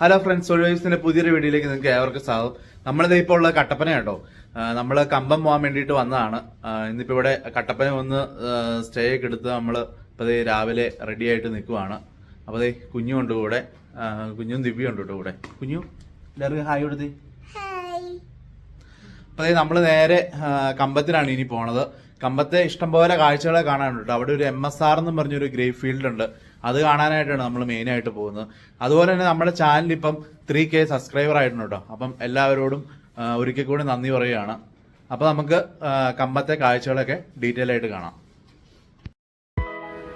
Hello friends, സോൾവേഴ്സിന്റെ പുതിയൊരു വീഡിയോയിലേക്ക് നിങ്ങൾക്ക് ഏവർക്കും സ്വാഗതം. നമ്മളിത് ഇപ്പോൾ ഉള്ള കട്ടപ്പന കേട്ടോ. നമ്മൾ കമ്പം പോകാൻ വേണ്ടിയിട്ട് വന്നതാണ്. ഇന്നിപ്പോൾ ഇവിടെ കട്ടപ്പന ഒന്ന് സ്റ്റേ ഒക്കെ എടുത്ത് നമ്മൾ ഇപ്പോൾ രാവിലെ റെഡി ആയിട്ട് നിൽക്കുവാണ്. അപ്പോൾ അതേ കുഞ്ഞുണ്ട് കൂടെ, കുഞ്ഞും ദിവ്യം ഉണ്ട് കേട്ടോ കൂടെ. കുഞ്ഞു എല്ലാവർക്കും ഹായ് കൊടുത്തേ. അപ്പോൾ നമ്മൾ നേരെ കമ്പത്തിനാണ് ഇനി പോണത്. കമ്പത്തെ ഇഷ്ടംപോലെ കാഴ്ചകളെ കാണാനുണ്ട്. അവിടെ ഒരു MSR എന്നും പറഞ്ഞൊരു ഗ്രേപ്പ് ഫീൽഡ് ഉണ്ട്. അത് കാണാനായിട്ടാണ് നമ്മൾ മെയിനായിട്ട് പോകുന്നത്. അതുപോലെ തന്നെ നമ്മുടെ ചാനൽ ഇപ്പം 3K സബ്സ്ക്രൈബർ ആയിട്ടുണ്ട് കേട്ടോ. അപ്പം എല്ലാവരോടും ഒരിക്കൽ കൂടി നന്ദി പറയുകയാണ്. അപ്പോൾ നമുക്ക് കമ്പത്തെ കാഴ്ചകളൊക്കെ ഡീറ്റെയിൽ ആയിട്ട് കാണാം.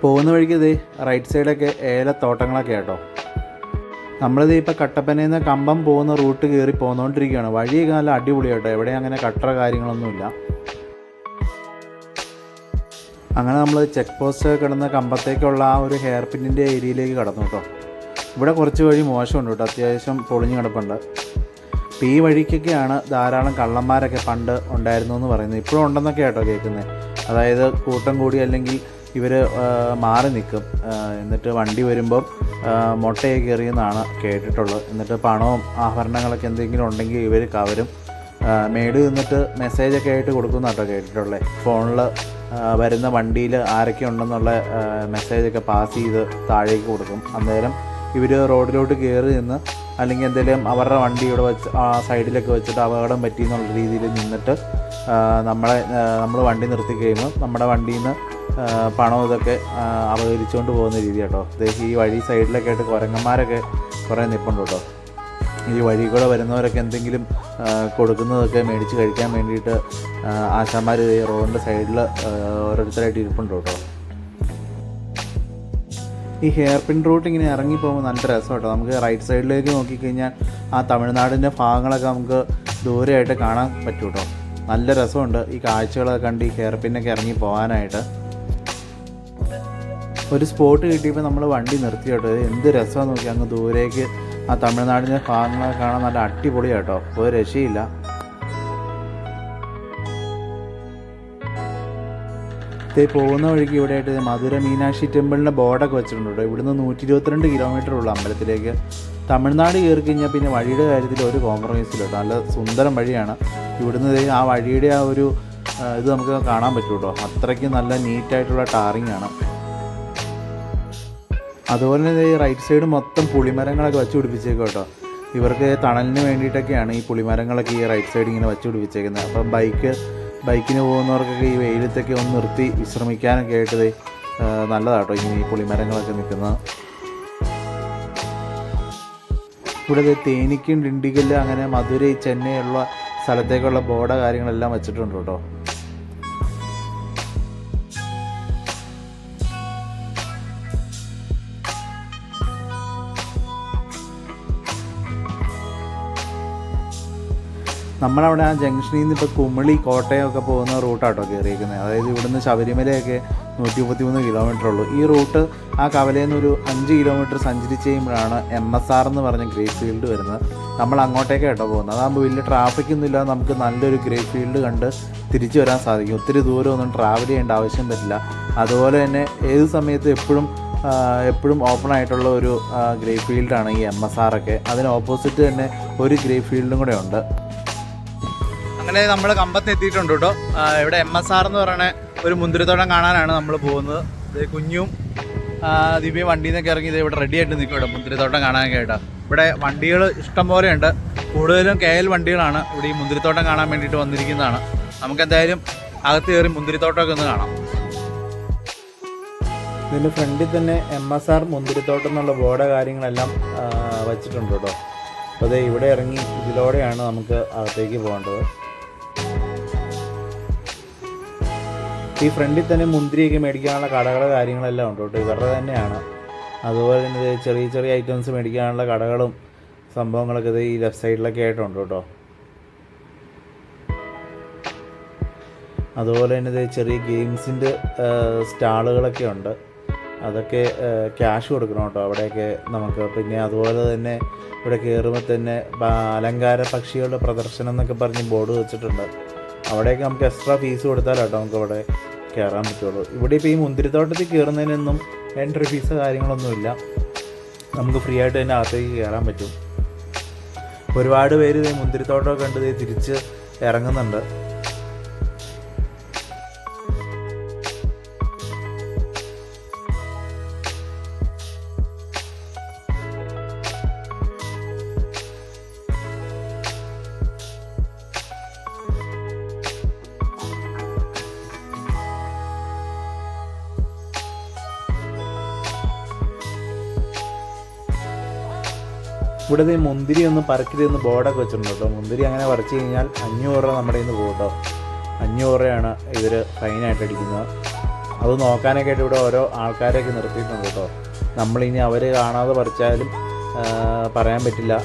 പോകുന്ന വഴിക്ക് ഇത് റൈറ്റ് സൈഡൊക്കെ ഏലത്തോട്ടങ്ങളൊക്കെ കേട്ടോ. നമ്മളിത് ഇപ്പോൾ കട്ടപ്പനയിൽ നിന്ന് കമ്പം പോകുന്ന റൂട്ട് കയറി പോന്നുകൊണ്ടിരിക്കുകയാണ്. വഴിയൊക്കെ നല്ല അടിപൊളിയാട്ടോ. എവിടെ അങ്ങനെ കട്ടറ കാര്യങ്ങളൊന്നുമില്ല. അങ്ങനെ നമ്മൾ ചെക്ക് പോസ്റ്റ് കിടന്ന കമ്പത്തേക്കുള്ള ആ ഒരു ഹെയർ പിന്നിൻ്റെ ഏരിയയിലേക്ക് കടന്നു കേട്ടോ. ഇവിടെ കുറച്ച് വഴി മോശമുണ്ട് കേട്ടോ, അത്യാവശ്യം പൊളിഞ്ഞ് കിടപ്പുണ്ട്. അപ്പോൾ ഈ വഴിക്കൊക്കെയാണ് ധാരാളം കള്ളന്മാരൊക്കെ പണ്ട് ഉണ്ടായിരുന്നു എന്ന് പറയുന്നത്. ഇപ്പോഴും ഉണ്ടെന്നൊക്കെ കേട്ടോ കേൾക്കുന്നത്. അതായത് കൂട്ടം കൂടി അല്ലെങ്കിൽ ഇവർ മാറി നിൽക്കും, എന്നിട്ട് വണ്ടി വരുമ്പം മുട്ടയൊക്കെ എറിയുന്നതാണ് കേട്ടിട്ടുള്ളത്. എന്നിട്ട് പണവും ആഭരണങ്ങളൊക്കെ എന്തെങ്കിലും ഉണ്ടെങ്കിൽ ഇവർ കവരും. മേട് നിന്നിട്ട് മെസ്സേജൊക്കെ ആയിട്ട് കൊടുക്കുന്ന കേട്ടോ കേട്ടിട്ടുള്ളത്. ഫോണിൽ വരുന്ന വണ്ടിയിൽ ആരൊക്കെ ഉണ്ടെന്നുള്ള മെസ്സേജൊക്കെ പാസ് ചെയ്ത് താഴേക്ക് കൊടുക്കും. അന്നേരം ഇവർ റോഡിലോട്ട് കയറി നിന്ന് അല്ലെങ്കിൽ എന്തെങ്കിലും അവരുടെ വണ്ടി ഇവിടെ വെച്ച് ആ സൈഡിലൊക്കെ വെച്ചിട്ട് അപകടം പറ്റി എന്നുള്ള രീതിയിൽ നിന്നിട്ട് നമ്മൾ വണ്ടി നിർത്തി കഴിയുമ്പോൾ നമ്മുടെ വണ്ടിയിൽ നിന്ന് പണം ഇതൊക്കെ അപഹരിച്ചുകൊണ്ട് പോകുന്ന രീതി കേട്ടോ. ഈ വഴി സൈഡിലൊക്കെ ആയിട്ട് കുരങ്ങന്മാരൊക്കെ കുറേ നിൽപ്പുണ്ട് കേട്ടോ. ഈ വഴി കൂടെ വരുന്നവരൊക്കെ എന്തെങ്കിലും കൊടുക്കുന്നതൊക്കെ മേടിച്ച് കഴിക്കാൻ വേണ്ടിയിട്ട് ആശാന്മാർ റോഡിൻ്റെ സൈഡിൽ ഓരോരുത്തരായിട്ട് ഇരിപ്പുണ്ട് കേട്ടോ. ഈ ഹെയർ പിൻ റൂട്ട് ഇങ്ങനെ ഇറങ്ങിപ്പോകുമ്പോൾ നല്ല രസം കേട്ടോ. നമുക്ക് റൈറ്റ് സൈഡിലേക്ക് നോക്കിക്കഴിഞ്ഞാൽ ആ തമിഴ്നാടിൻ്റെ ഭാഗങ്ങളൊക്കെ നമുക്ക് ദൂരെയായിട്ട് കാണാൻ പറ്റും കേട്ടോ. നല്ല രസമുണ്ട് ഈ കാഴ്ചകളൊക്കെ കണ്ട് ഈ ഹെയർ പിന്നൊക്കെ ഇറങ്ങി പോകാനായിട്ട്. ഒരു സ്പോട്ട് കിട്ടിയപ്പോൾ നമ്മൾ വണ്ടി നിർത്തി കേട്ടോ. എന്ത് രസമാണെന്ന് നോക്കി അങ്ങ് ദൂരേക്ക് ആ തമിഴ്നാടിൻ്റെ ഭാഗങ്ങളൊക്കെ കാണാൻ നല്ല അടിപൊളിയാണ് കേട്ടോ. ഒരു രക്ഷയില്ല. പോകുന്ന വഴിക്ക് ഇവിടെ ആയിട്ട് മധുര മീനാക്ഷി ടെമ്പിളിൻ്റെ ബോർഡൊക്കെ വെച്ചിട്ടുണ്ട് കേട്ടോ. ഇവിടുന്ന് 122 കിലോമീറ്റർ ഉള്ള അമ്പലത്തിലേക്ക്. തമിഴ്നാട് കയറി കഴിഞ്ഞാൽ പിന്നെ വഴിയുടെ കാര്യത്തിൽ ഒരു കോംപ്രമൈസില്ല കേട്ടോ. നല്ല സുന്ദരം വഴിയാണ്. ഇവിടുന്ന് ആ വഴിയുടെ ആ ഒരു ഇത് നമുക്ക് കാണാൻ പറ്റും കേട്ടോ. അത്രയ്ക്ക് നല്ല നീറ്റായിട്ടുള്ള ടാറിങ് ആണ്. അതുപോലെ തന്നെ ഈ റൈറ്റ് സൈഡ് മൊത്തം പുളിമരങ്ങളൊക്കെ വെച്ച് പിടിപ്പിച്ചേക്കും കേട്ടോ. ഇവർക്ക് തണലിന് വേണ്ടിയിട്ടൊക്കെയാണ് ഈ പുളിമരങ്ങളൊക്കെ ഈ റൈറ്റ് സൈഡ് ഇങ്ങനെ വെച്ച് പിടിപ്പിച്ചേക്കുന്നത്. അപ്പം ബൈക്കിന് പോകുന്നവർക്കൊക്കെ ഈ വെയിലത്തൊക്കെ ഒന്ന് നിർത്തി വിശ്രമിക്കാനൊക്കെ ആയിട്ട് നല്ലതാട്ടോ ഇങ്ങനെ ഈ പുളിമരങ്ങളൊക്കെ നിൽക്കുന്നത്. ഇവിടെ തേനിക്കും ഡിണ്ടിഗല് അങ്ങനെ മധുരൈ ചെന്നൈ ഉള്ള സ്ഥലത്തേക്കുള്ള ബോർഡ് കാര്യങ്ങളെല്ലാം വെച്ചിട്ടുണ്ട് കേട്ടോ. നമ്മളവിടെ ആ ജംഗ്ഷനിൽ നിന്ന് ഇപ്പോൾ കുമിളി കോട്ടയമൊക്കെ പോകുന്ന റൂട്ടാട്ടോ കയറിയിരിക്കുന്നത്. അതായത് ഇവിടുന്ന് ശബരിമലയൊക്കെ 133 കിലോമീറ്റർ ഉള്ളൂ. ഈ റൂട്ട് ആ കവലയിൽ നിന്ന് ഒരു 5 കിലോമീറ്റർ സഞ്ചരിച്ച് കഴിയുമ്പോഴാണ് MSR എന്ന് പറഞ്ഞ ഗ്രേപ്പ് ഫീൽഡ് വരുന്നത്. നമ്മൾ അങ്ങോട്ടേക്ക് കേട്ടോ പോകുന്നത്. അതാകുമ്പോൾ വലിയ ട്രാഫിക്കൊന്നും ഇല്ലാതെ നമുക്ക് നല്ലൊരു ഗ്രേപ്പ് ഫീൽഡ് കണ്ട് തിരിച്ചു വരാൻ സാധിക്കും. ഒത്തിരി ദൂരം ഒന്നും ട്രാവൽ ചെയ്യേണ്ട ആവശ്യം പറ്റില്ല. അതുപോലെ തന്നെ ഏത് സമയത്ത് എപ്പോഴും ഓപ്പൺ ആയിട്ടുള്ള ഒരു ഗ്രേപ്പ് ഫീൽഡാണ് ഈ MSR ഒക്കെ. അതിന് ഓപ്പോസിറ്റ് തന്നെ ഒരു ഗ്രേപ്പ് ഫീൽഡും കൂടെ ഉണ്ട്. അങ്ങനെ നമ്മൾ കമ്പത്ത് എത്തിയിട്ടുണ്ട് കേട്ടോ. ഇവിടെ MSR എന്ന് പറയുന്ന ഒരു മുന്തിരിത്തോട്ടം കാണാനാണ് നമ്മൾ പോകുന്നത്. കുഞ്ഞും ദിവ്യ വണ്ടിയിൽ നിന്നൊക്കെ ഇറങ്ങി ഇവിടെ റെഡി ആയിട്ട് നിൽക്കും കേട്ടോ മുന്തിരിത്തോട്ടം കാണാനൊക്കെ ആയിട്ടോ. ഇവിടെ വണ്ടികൾ ഇഷ്ടം പോലെ ഉണ്ട്. കൂടുതലും KL വണ്ടികളാണ് ഇവിടെ ഈ മുന്തിരിത്തോട്ടം കാണാൻ വേണ്ടിയിട്ട് വന്നിരിക്കുന്നതാണ്. നമുക്ക് എന്തായാലും അകത്ത് കയറി മുന്തിരിത്തോട്ടമൊക്കെ ഒന്ന് കാണാം. ഇതിൻ്റെ ഫ്രണ്ടിൽ തന്നെ MSR മുന്തിരിത്തോട്ടം എന്നുള്ള ബോർഡ് കാര്യങ്ങളെല്ലാം വച്ചിട്ടുണ്ട് കേട്ടോ. അപ്പോൾ അതേ ഇവിടെ ഇറങ്ങി ഇതിലൂടെയാണ് നമുക്ക് അകത്തേക്ക് പോകേണ്ടത്. ഈ ഫ്രണ്ടിൽ തന്നെ മുന്തിരിയൊക്കെ മേടിക്കാനുള്ള കടകൾ കാര്യങ്ങളെല്ലാം ഉണ്ട് കേട്ടോ. ഇവരുടെ തന്നെയാണ്. അതുപോലെ തന്നെ ചെറിയ ചെറിയ ഐറ്റംസ് മേടിക്കാനുള്ള കടകളും സംഭവങ്ങളൊക്കെ ഈ ലെഫ്റ്റ് സൈഡിലൊക്കെ ആയിട്ടുണ്ട് കേട്ടോ. അതുപോലെ തന്നെ ചെറിയ ഗെയിംസിൻ്റെ സ്റ്റാളുകളൊക്കെ ഉണ്ട്. അതൊക്കെ ക്യാഷ് കൊടുക്കണം കേട്ടോ അവിടെയൊക്കെ നമുക്ക്. പിന്നെ അതുപോലെ തന്നെ ഇവിടെ കയറുമ്പോൾ തന്നെ അലങ്കാര പക്ഷികളുടെ പ്രദർശനം എന്നൊക്കെ പറഞ്ഞ് ബോർഡ് വെച്ചിട്ടുണ്ട്. അവിടെയൊക്കെ നമുക്ക് എക്സ്ട്രാ ഫീസ് കൊടുത്താലാട്ടോ നമുക്ക് അവിടെ കയറാൻ പറ്റുള്ളൂ. ഇവിടെ ഇപ്പോൾ ഈ മുന്തിരിത്തോട്ടത്തിൽ കയറുന്നതിനൊന്നും എൻട്രി ഫീസ് കാര്യങ്ങളൊന്നുമില്ല. നമുക്ക് ഫ്രീ ആയിട്ട് തന്നെ അകത്തേക്ക് കയറാൻ പറ്റും. ഒരുപാട് പേര് ഇതേ മുന്തിരിത്തോട്ടമൊക്കെ കണ്ട് ഇതേ തിരിച്ച് ഇറങ്ങുന്നുണ്ട്. ഇവിടെ മുന്തിരി ഒന്ന് പറക്കിലെന്ന് ബോർഡൊക്കെ വെച്ചിട്ടുണ്ട് കേട്ടോ. മുന്തിരി അങ്ങനെ പറിച്ചു കഴിഞ്ഞാൽ 500 രൂപ നമ്മുടെ കയ്യിൽ നിന്ന് പോകും കേട്ടോ. 500 രൂപയാണ് ഇവർ ഫൈനായിട്ട് അടിക്കുന്നത്. അത് നോക്കാനൊക്കെ ആയിട്ട് ഇവിടെ ഓരോ ആൾക്കാരെയൊക്കെ നിർത്തിയിട്ടുണ്ട് കേട്ടോ. നമ്മളിനി അവർ കാണാതെ പറിച്ചാലും പറയാൻ പറ്റില്ല.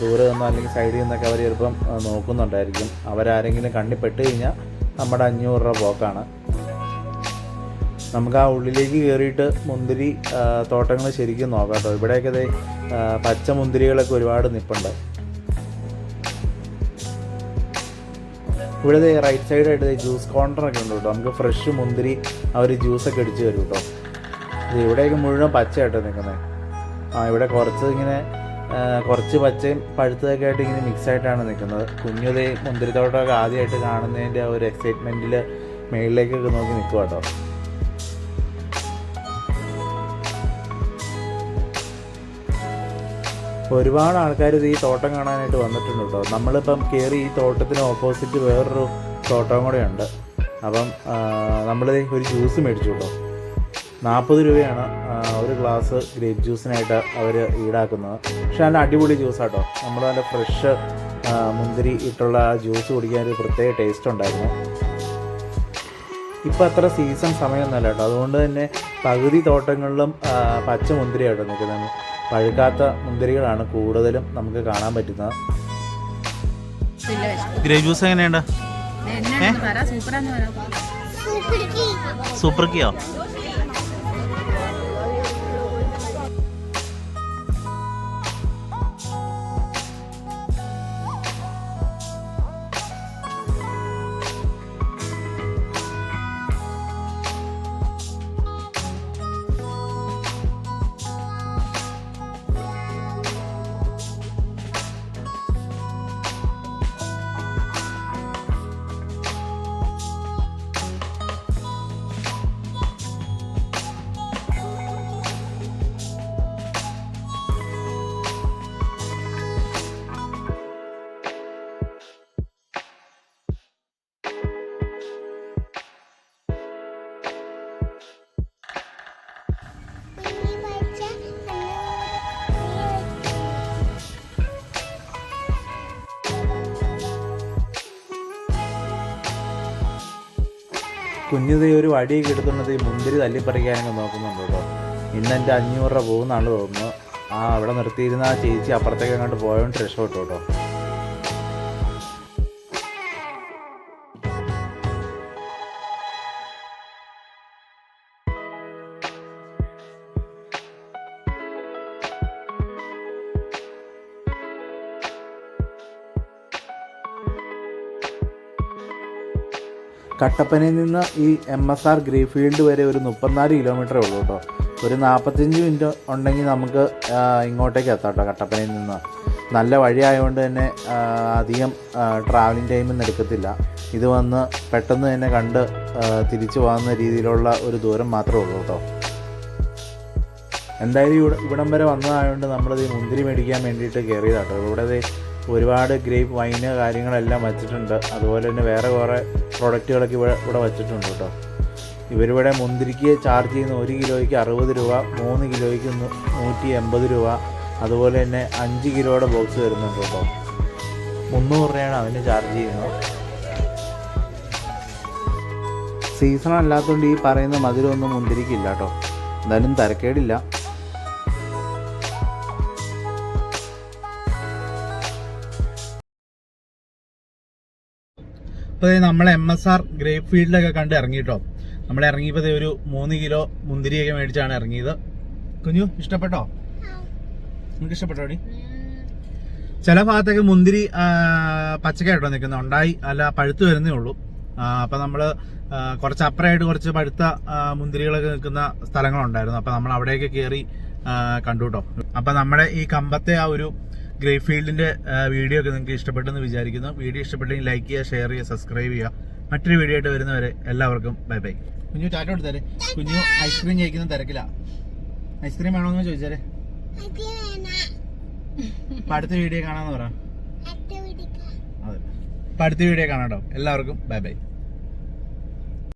ദൂരെ നിന്നോ അല്ലെങ്കിൽ സൈഡിൽ നിന്നൊക്കെ അവർ ചിലപ്പം നോക്കുന്നുണ്ടായിരിക്കും. അവരാരെങ്കിലും കണ്ണിപ്പെട്ട് കഴിഞ്ഞാൽ നമ്മുടെ 500 രൂപ പോക്കാണ്. നമുക്ക് ആ ഉള്ളിലേക്ക് കയറിയിട്ട് മുന്തിരി തോട്ടങ്ങൾ ശരിക്കും നോക്കാം കേട്ടോ. ഇവിടെയൊക്കെ പച്ച മുന്തിരികളൊക്കെ ഒരുപാട് നിൽപ്പുണ്ട്. ഇവിടെ റൈറ്റ് സൈഡായിട്ട് ജ്യൂസ് കൗണ്ടറൊക്കെ ഉണ്ട് കേട്ടോ. നമുക്ക് ഫ്രഷ് മുന്തിരി അവർ ജ്യൂസൊക്കെ അടിച്ച് തരും കേട്ടോ. ഇവിടെയൊക്കെ മുഴുവൻ പച്ചയായിട്ടാണ് നിൽക്കുന്നത്. ഇവിടെ കുറച്ച് പച്ചയും പഴുത്തതൊക്കെ ആയിട്ട് ഇങ്ങനെ മിക്സായിട്ടാണ് നിൽക്കുന്നത്. കുഞ്ഞുതേ മുന്തിരിത്തോട്ടമൊക്കെ ആദ്യമായിട്ട് കാണുന്നതിൻ്റെ ആ ഒരു എക്സൈറ്റ്മെൻറ്റിൽ മേളിലേക്കൊക്കെ നോക്കി നിൽക്കുക കേട്ടോ. ഒരുപാട് ആൾക്കാർ ഈ തോട്ടം കാണാനായിട്ട് വന്നിട്ടുണ്ട് കേട്ടോ. നമ്മളിപ്പം കയറി ഈ തോട്ടത്തിന് ഓപ്പോസിറ്റ് വേറൊരു തോട്ടം കൂടെ ഉണ്ട്. അപ്പം നമ്മൾ ഒരു ജ്യൂസ് മേടിച്ചു കേട്ടോ. 40 രൂപയാണ് ഒരു ഗ്ലാസ് ഗ്രേപ്പ് ജ്യൂസിനായിട്ട് അവർ ഈടാക്കുന്നത്. പക്ഷെ നല്ല അടിപൊളി ജ്യൂസാട്ടോ. നമ്മൾ നല്ല ഫ്രഷ് മുന്തിരി ഇട്ടുള്ള ആ ജ്യൂസ് കുടിക്കാൻ ഒരു പ്രത്യേക ടേസ്റ്റ് ഉണ്ടായിരുന്നു. ഇപ്പം അത്ര സീസൺ സമയമൊന്നുമല്ല കേട്ടോ. അതുകൊണ്ട് തന്നെ പകുതി തോട്ടങ്ങളിലും പച്ച മുന്തിരിയാട്ടോ നിൽക്കുന്നത്. പഴുക്കാത്ത മുന്തിരികളാണ് കൂടുതലും നമുക്ക് കാണാൻ പറ്റുന്നത്. ഗ്രേപ്പ് ജ്യൂസ് എങ്ങനെയുണ്ട്? സൂപ്പർക്കിയോ? കുഞ്ഞിത് ഒരു വടിയൊക്കെ എടുത്തുകൊണ്ട് മുന്തിരി തല്ലിപ്പറിക്കാനൊക്കെ നോക്കുന്നുണ്ട് കേട്ടോ. ഇന്ന് എൻ്റെ 500 രൂപ പോകുന്നതാണ് തോന്നുന്നു. അവിടെ നിർത്തിയിരുന്ന ആ ചേച്ചി അപ്പുറത്തേക്ക് അങ്ങോട്ട് പോയോണ്ട് രക്ഷപ്പെട്ടു കേട്ടോ. കട്ടപ്പനയിൽ നിന്ന് ഈ MSR ഗ്രേഫീൽഡ് വരെ ഒരു 34 കിലോമീറ്ററേ ഉള്ളൂ കേട്ടോ. ഒരു 45 മിനിറ്റ് ഉണ്ടെങ്കിൽ നമുക്ക് ഇങ്ങോട്ടേക്ക് എത്താം കേട്ടോ. കട്ടപ്പനയിൽ നിന്ന് നല്ല വഴിയായതുകൊണ്ട് തന്നെ അധികം ട്രാവലിംഗ് ടൈമൊന്നും എടുക്കത്തില്ല. ഇത് വന്ന് പെട്ടെന്ന് തന്നെ കണ്ട് തിരിച്ചു പോകുന്ന രീതിയിലുള്ള ഒരു ദൂരം മാത്രമേ ഉള്ളൂ കേട്ടോ. എന്തായാലും ഇവിടം വരെ വന്നതായതുകൊണ്ട് നമ്മളിത് മുന്തിരി മേടിക്കാൻ വേണ്ടിയിട്ട് കയറിയതാട്ടോ. ഇവിടെ ഒരുപാട് ഗ്രേപ്പ് വൈന് കാര്യങ്ങളെല്ലാം വച്ചിട്ടുണ്ട്. അതുപോലെ തന്നെ വേറെ കുറേ പ്രൊഡക്റ്റുകളൊക്കെ ഇവിടെ വച്ചിട്ടുണ്ട് കേട്ടോ. ഇവരിവിടെ മുന്തിരിക്ക് ചാർജ് ചെയ്യുന്ന 1 കിലോയ്ക്ക് 60 രൂപ, 3 കിലോയ്ക്ക് 180 രൂപ, അതുപോലെ തന്നെ 5 കിലോയുടെ ബോക്സ് വരുന്നുണ്ട് കേട്ടോ. 300 രൂപയാണ് അതിന് ചാർജ് ചെയ്യുന്നത്. സീസൺ അല്ലാത്തതുകൊണ്ട് ഈ പറയുന്ന മധുരമൊന്നും മുന്തിരിക്കില്ല കേട്ടോ. എന്തായാലും തരക്കേടില്ല. അപ്പോൾ നമ്മൾ MSR ഗ്രേപ്പ് ഫീൽഡിലൊക്കെ കണ്ട് ഇറങ്ങിയിട്ടോ. നമ്മൾ ഇറങ്ങിയപ്പോൾ ഒരു 3 കിലോ മുന്തിരിയൊക്കെ മേടിച്ചാണ് ഇറങ്ങിയത്. കുഞ്ഞു ഇഷ്ടപ്പെട്ടോ? നിങ്ങൾക്ക് ഇഷ്ടപ്പെട്ടോ? ചില ഭാഗത്തൊക്കെ മുന്തിരി പച്ചക്കായിട്ടോ നിൽക്കുന്നത്, ഉണ്ടായി അല്ല പഴുത്ത് വരുന്നേ ഉള്ളൂ. അപ്പം നമ്മൾ കുറച്ച് അപ്പുറമായിട്ട് കുറച്ച് പഴുത്ത മുന്തിരികളൊക്കെ നിൽക്കുന്ന സ്ഥലങ്ങളുണ്ടായിരുന്നു. അപ്പം നമ്മൾ അവിടെയൊക്കെ കയറി കണ്ടു കേട്ടോ. അപ്പം നമ്മുടെ ഈ കമ്പത്തെ ആ ഒരു ഗ്രേപ്പ് ഫീൽഡിൻ്റെ വീഡിയോ ഒക്കെ നിങ്ങൾക്ക് ഇഷ്ടപ്പെട്ടെന്ന് വിചാരിക്കുന്നു. വീഡിയോ ഇഷ്ടപ്പെട്ടെങ്കിൽ ലൈക്ക് ചെയ്യുക, ഷെയർ ചെയ്യുക, സബ്സ്ക്രൈബ് ചെയ്യുക. മറ്റൊരു വീഡിയോ ആയിട്ട് വരുന്നവരെ എല്ലാവർക്കും ബൈ ബൈ. കുഞ്ഞു ടാറ്റ കൊടുത്താലേ. കുഞ്ഞു ഐസ്ക്രീം കഴിക്കുന്ന തിരക്കില്ല. ഐസ്ക്രീം വേണമെന്ന് ചോദിച്ചാലേ. അപ്പം അടുത്ത വീഡിയോ കാണാമെന്ന് പറ. അതെ, അപ്പം അടുത്ത വീഡിയോ കാണാം കേട്ടോ. എല്ലാവർക്കും ബൈ ബൈ.